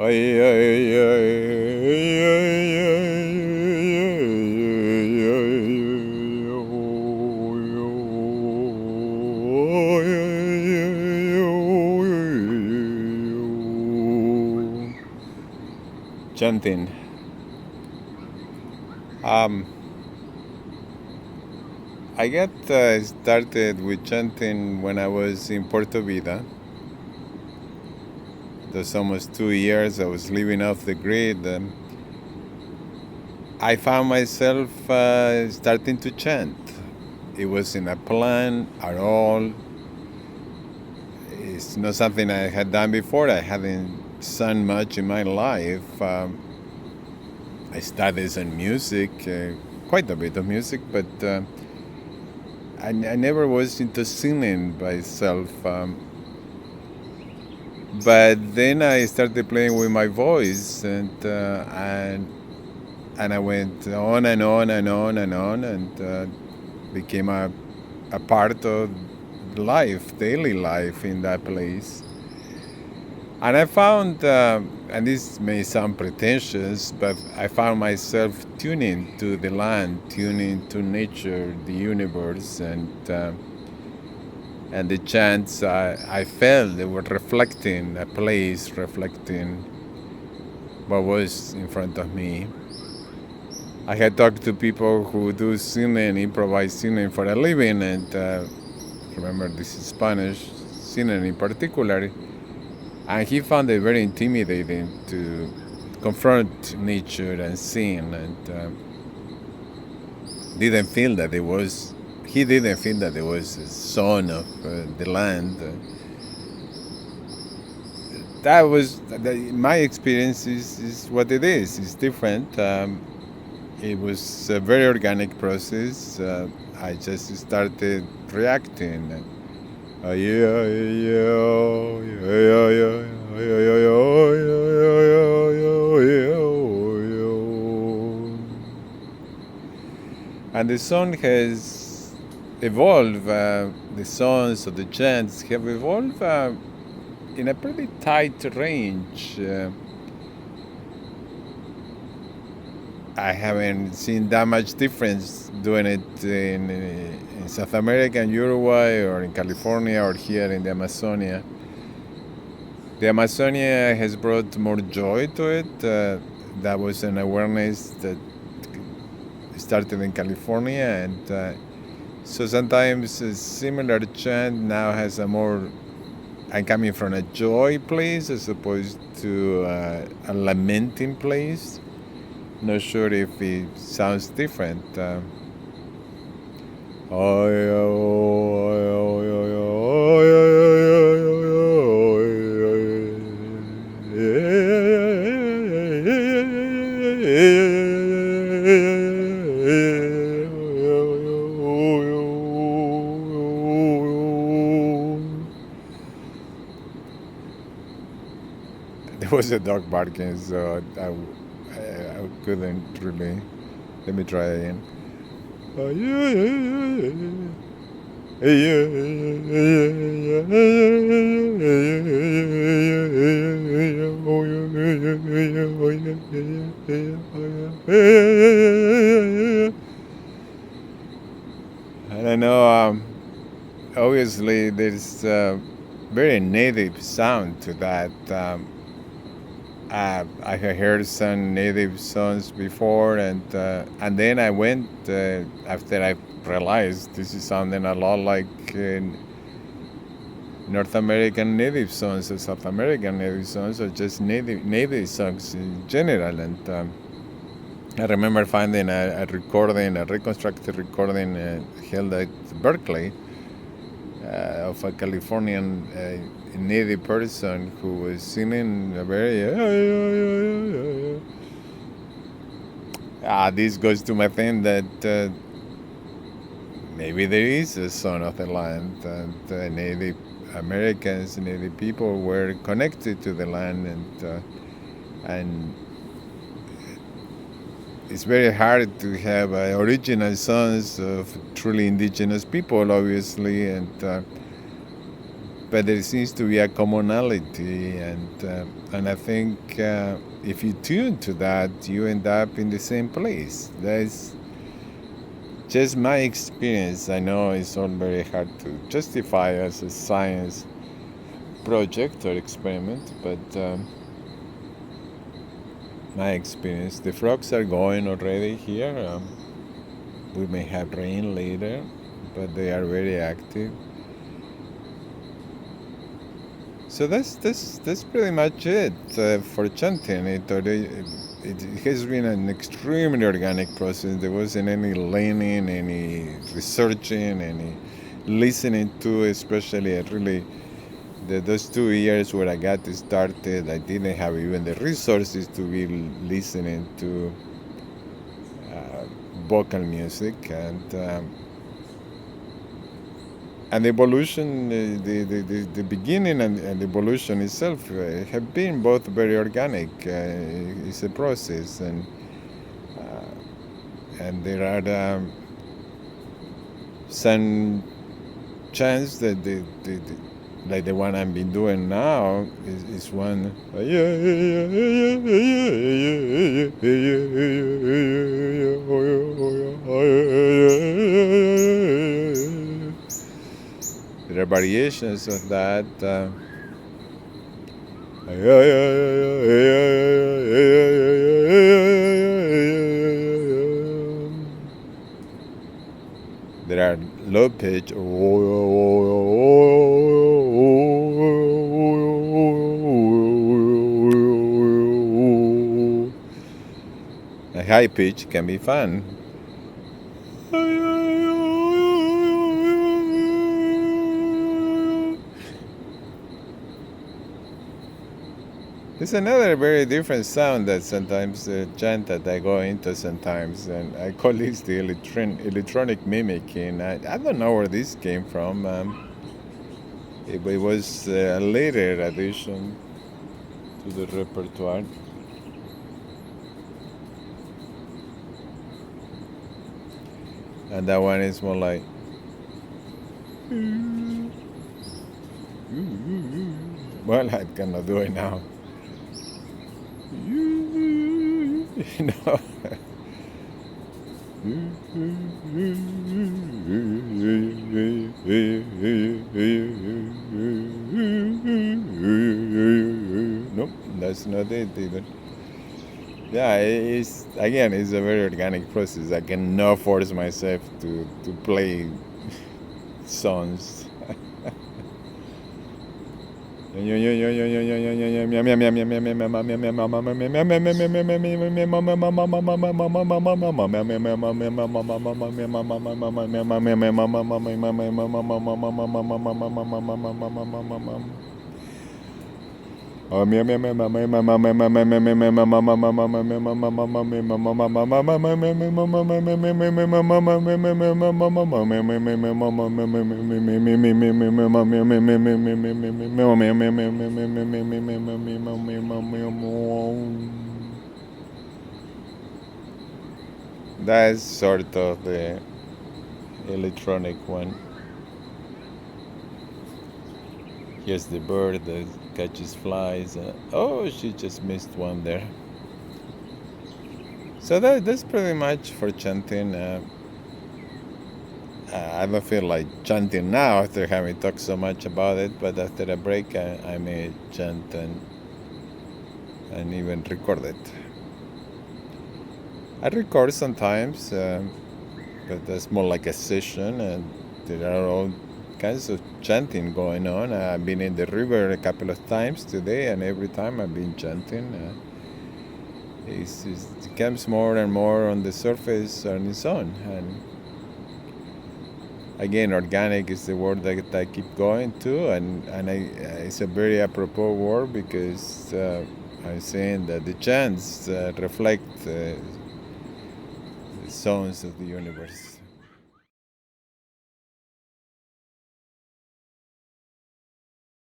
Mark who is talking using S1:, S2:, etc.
S1: Ay, ay, ay, Chanting. I got started with chanting when I was in Puerto Vida. Those almost 2 years I was living off the grid. I found myself starting to chant. It wasn't a plan at all. It's not something I had done before. I hadn't sung much in my life. I studied some music, quite a bit of music, but I never was into singing myself. But then I started playing with my voice, and I went on and on and on and on, and became a part of life, daily life in that place. And I found, and this may sound pretentious, but I found myself tuning to the land, tuning to nature, the universe, and the chants I felt they were reflecting a place, reflecting what was in front of me. I had talked to people who do singing, improvised singing for a living, and remember this is Spanish, singing in particular, and he found it very intimidating to confront nature and sing, and he didn't feel that there was a son of the land. That was my experience. Is what it is. It's different. It was a very organic process. I just started reacting. And the song has evolved. The songs of the chants have evolved in a pretty tight range. I haven't seen that much difference doing it in South America and Uruguay, or in California, or here in the Amazonia. The Amazonia has brought more joy to it. That was an awareness that started in California, and so sometimes a similar chant now has a more, I'm coming from a joy place as opposed to a lamenting place. Not sure if it sounds different. There was a dog barking, so I couldn't really. Let me try again. I don't know. Obviously, there's a very native sound to that. I had heard some native songs before, and then I went after I realized this is sounding a lot like North American native songs or South American native songs, or just native songs in general. And I remember finding a reconstructed recording held at Berkeley of a Californian native person who was singing a very. This goes to my thing that maybe there is a son of the land, and Native Americans, Native people were connected to the land, and it's very hard to have original songs of truly indigenous people, obviously, and but there seems to be a commonality, and I think if you tune to that, you end up in the same place. That's just my experience. I know it's all very hard to justify as a science project or experiment, but my experience. The frogs are going already here. We may have rain later, but they are very active. So that's pretty much it for chanting. It has been an extremely organic process. There wasn't any learning, any researching, any listening to, especially those 2 years where I got started, I didn't have even the resources to be listening to vocal music, and the evolution, the beginning and the evolution itself have been both very organic. It's a process, and there are some chance that like the one I've been doing now is one. There are variations of that. There are low pitch, a high pitch can be fun. It's another very different sound that sometimes chant that I go into sometimes, and I call this the electronic mimicking. I don't know where this came from. It was a later addition to the repertoire. And that one is more like. Well, I cannot do it now. No. Nope, that's not it either. Yeah, it's a very organic process. I cannot force myself to play songs. That's sort of the electronic one. Here's the bird that catches flies. Oh, she just missed one there. So that's pretty much for chanting. I don't feel like chanting now after having talked so much about it, but after a break I may chant and even record it. I record sometimes, but that's more like a session, and there are all kinds of chanting going on. I've been in the river a couple of times today, and every time I've been chanting. It comes more and more on the surface on its own. And again, organic is the word that I keep going to, and it's a very apropos word because I'm saying that the chants reflect the sounds of the universe.